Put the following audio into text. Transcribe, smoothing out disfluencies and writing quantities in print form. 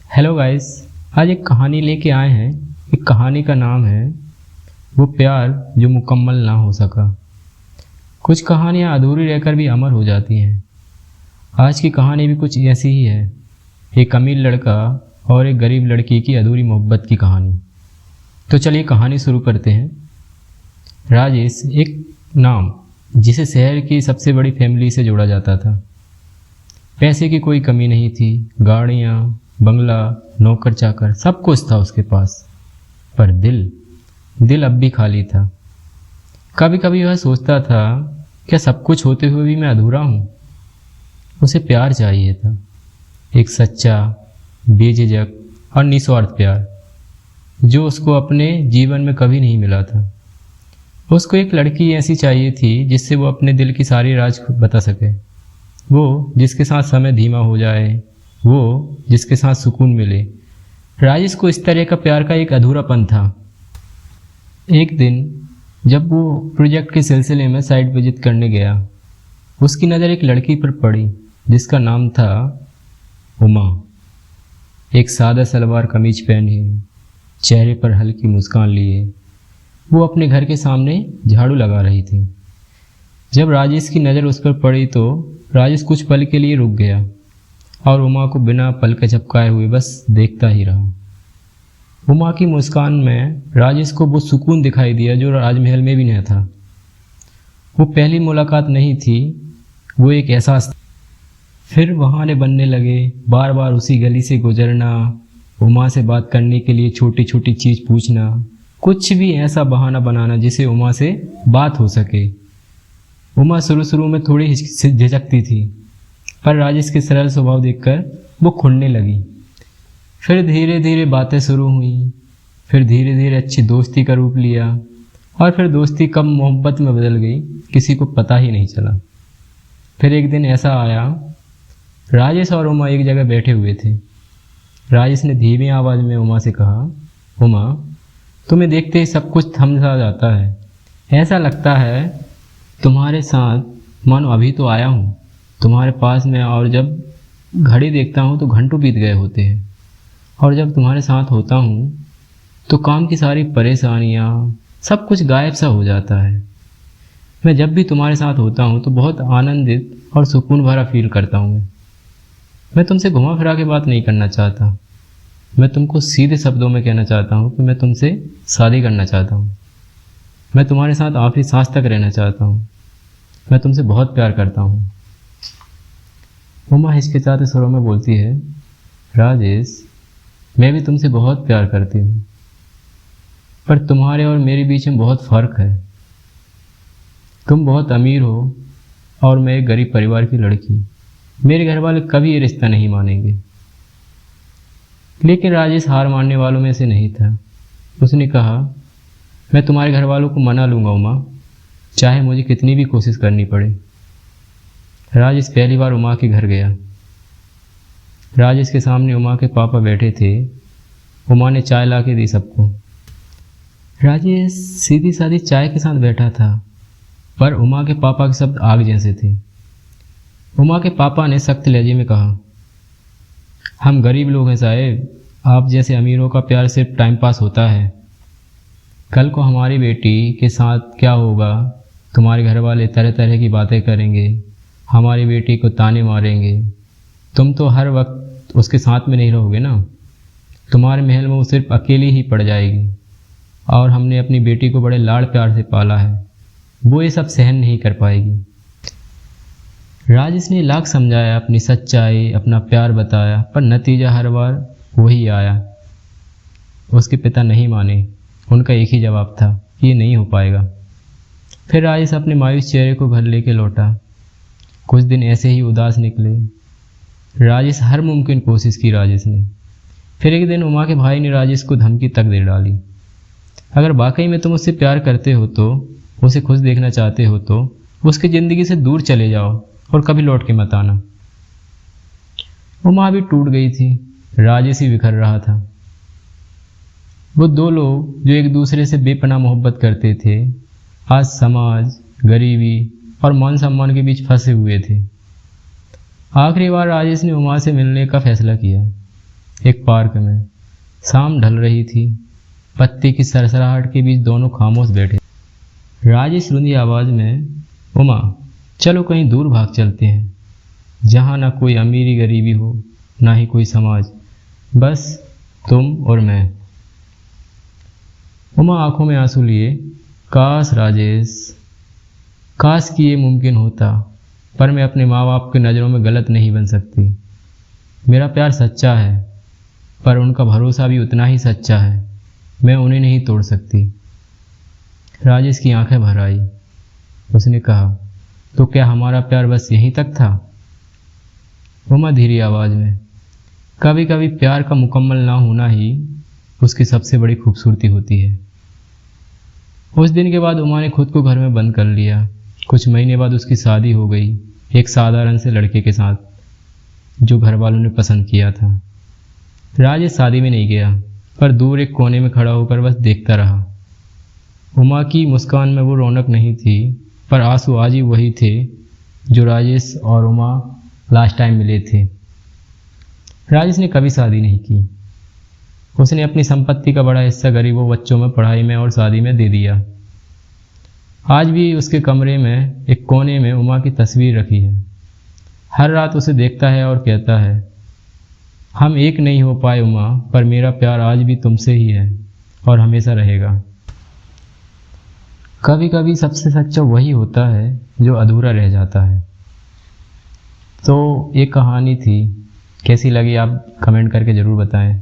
Hello guys. आज एक कहानी लेके आए हैं। एक कहानी का नाम है वो प्यार जो मुकम्मल ना हो सका। कुछ कहानियाँ अधूरी रहकर भी अमर हो जाती हैं। आज की कहानी भी कुछ ऐसी ही है। एक अमीर लड़का और एक गरीब लड़की की अधूरी मोहब्बत की कहानी। तो चलिए कहानी शुरू करते हैं। राजेश एक नाम जिसे शहर की सबसे बड़ी फैमिली से जोड़ा जाता था। पैसे की कोई कमी नहीं थी। गाड़ियाँ, बंगला, नौकर चाकर सब कुछ था उसके पास। पर दिल अब भी खाली था। कभी कभी वह सोचता था, क्या सब कुछ होते हुए भी मैं अधूरा हूँ। उसे प्यार चाहिए था, एक सच्चा, बेझिझक और निस्वार्थ प्यार जो उसको अपने जीवन में कभी नहीं मिला था। उसको एक लड़की ऐसी चाहिए थी जिससे वो अपने दिल की सारी राज बता सके। वो जिसके साथ समय धीमा हो जाए, वो जिसके साथ सुकून मिले। राजेश को इस तरह का प्यार का एक अधूरापन था। एक दिन जब वो प्रोजेक्ट के सिलसिले में साइट विजिट करने गया, उसकी नज़र एक लड़की पर पड़ी जिसका नाम था उमा। एक सादा सलवार कमीज पहने, चेहरे पर हल्की मुस्कान लिए वो अपने घर के सामने झाड़ू लगा रही थी। जब राजेश की नज़र उस पर पड़ी तो राजेश कुछ पल के लिए रुक गया और उमा को बिना पलक झपकाए हुए बस देखता ही रहा। उमा की मुस्कान में राजेश को वो सुकून दिखाई दिया जो राजमहल में भी नहीं था। वो पहली मुलाकात नहीं थी, वो एक एहसास था। फिर बहाने बनने लगे, बार बार उसी गली से गुजरना, उमा से बात करने के लिए छोटी छोटी चीज़ पूछना, कुछ भी ऐसा बहाना बनाना जिससे उमा से बात हो सके। उमा शुरू में थोड़ी झिझकती थी, पर राजेश के सरल स्वभाव देखकर वो खुलने लगी। फिर धीरे धीरे बातें शुरू हुई, फिर धीरे धीरे अच्छी दोस्ती का रूप लिया और फिर दोस्ती कब मोहब्बत में बदल गई किसी को पता ही नहीं चला। फिर एक दिन ऐसा आया, राजेश और उमा एक जगह बैठे हुए थे। राजेश ने धीमी आवाज़ में उमा से कहा, उमा, तुम्हें देखते ही सब कुछ थम सा जाता है। ऐसा लगता है तुम्हारे साथ मानो अभी तो आया हूँ तुम्हारे पास में, और जब घड़ी देखता हूँ तो घंटों बीत गए होते हैं, और जब तुम्हारे साथ होता हूँ तो काम की सारी परेशानियाँ सब कुछ गायब सा हो जाता है। मैं जब भी तुम्हारे साथ होता हूँ तो बहुत आनंदित और सुकून भरा फील करता हूँ। मैं तुमसे घुमा फिरा के बात नहीं करना चाहता। मैं तुमको सीधे शब्दों में कहना चाहता हूँ कि मैं तुमसे शादी करना चाहता हूँ। मैं तुम्हारे साथ आखिरी सांस तक रहना चाहता हूँ। मैं तुमसे बहुत प्यार करता हूँ। उमा हिचकिचाते स्वरों में बोलती है, राजेश, मैं भी तुमसे बहुत प्यार करती हूँ, पर तुम्हारे और मेरे बीच में बहुत फ़र्क है। तुम बहुत अमीर हो और मैं एक गरीब परिवार की लड़की। मेरे घर वाले कभी ये रिश्ता नहीं मानेंगे। लेकिन राजेश हार मानने वालों में से नहीं था। उसने कहा, मैं तुम्हारे घर वालों को मना लूँगा उमा, चाहे मुझे कितनी भी कोशिश करनी पड़े। राजेश पहली बार उमा के घर गया। राजेश के सामने उमा के पापा बैठे थे। उमा ने चाय ला के दी सबको। राजेश सीधी सादी चाय के साथ बैठा था, पर उमा के पापा के शब्द आग जैसे थे। उमा के पापा ने सख्त लहजे में कहा, हम गरीब लोग हैं साहेब, आप जैसे अमीरों का प्यार सिर्फ टाइम पास होता है। कल को हमारी बेटी के साथ क्या होगा, तुम्हारे घर वाले तरह तरह की बातें करेंगे, हमारी बेटी को ताने मारेंगे। तुम तो हर वक्त उसके साथ में नहीं रहोगे ना। तुम्हारे महल में वो सिर्फ अकेली ही पड़ जाएगी, और हमने अपनी बेटी को बड़े लाड़ प्यार से पाला है, वो ये सब सहन नहीं कर पाएगी। राजेश ने लाख समझाया, अपनी सच्चाई, अपना प्यार बताया, पर नतीजा हर बार वही आया। उसके पिता नहीं माने। उनका एक ही जवाब था, ये नहीं हो पाएगा। फिर राजेश अपने मायूस चेहरे को घर लेके लौटा। कुछ दिन ऐसे ही उदास निकले। राजेश हर मुमकिन कोशिश की राजेश ने। फिर एक दिन उमा के भाई ने राजेश को धमकी तक दे डाली, अगर वाकई में तुम उससे प्यार करते हो तो, उसे खुश देखना चाहते हो तो उसकी ज़िंदगी से दूर चले जाओ और कभी लौट के मत आना। उमा भी टूट गई थी। राजेश ही बिखर रहा था। वो दो लोग जो एक दूसरे से बेपनाह मोहब्बत करते थे, आज समाज, गरीबी और मान सम्मान के बीच फंसे हुए थे। आखिरी बार राजेश ने उमा से मिलने का फैसला किया। एक पार्क में शाम ढल रही थी। पत्ती की सरसराहट के बीच दोनों खामोश बैठे। राजेश रुंधी आवाज में, उमा चलो कहीं दूर भाग चलते हैं, जहाँ ना कोई अमीरी गरीबी हो, ना ही कोई समाज, बस तुम और मैं। उमा आंखों में आंसू लिए, काश राजेश, काश कि ये मुमकिन होता, पर मैं अपने माँ बाप की नज़रों में गलत नहीं बन सकती। मेरा प्यार सच्चा है, पर उनका भरोसा भी उतना ही सच्चा है। मैं उन्हें नहीं तोड़ सकती। राजेश की आंखें भर आई। उसने कहा, तो क्या हमारा प्यार बस यहीं तक था? उमा धीरी आवाज में, कभी कभी प्यार का मुकम्मल ना होना ही उसकी सबसे बड़ी खूबसूरती होती है। उस दिन के बाद उमा ने खुद को घर में बंद कर लिया। कुछ महीने बाद उसकी शादी हो गई, एक साधारण से लड़के के साथ जो घर वालों ने पसंद किया था। राजेश शादी में नहीं गया, पर दूर एक कोने में खड़ा होकर बस देखता रहा। उमा की मुस्कान में वो रौनक नहीं थी, पर आंसू आज ही वही थे जो राजेश और उमा लास्ट टाइम मिले थे। राजेश ने कभी शादी नहीं की। उसने अपनी संपत्ति का बड़ा हिस्सा गरीबों बच्चों में पढ़ाई में और शादी में दे दिया। आज भी उसके कमरे में एक कोने में उमा की तस्वीर रखी है। हर रात उसे देखता है और कहता है, हम एक नहीं हो पाए उमा, पर मेरा प्यार आज भी तुमसे ही है और हमेशा रहेगा। कभी कभी सबसे सच्चा वही होता है जो अधूरा रह जाता है। तो ये कहानी थी, कैसी लगी आप कमेंट करके ज़रूर बताएं।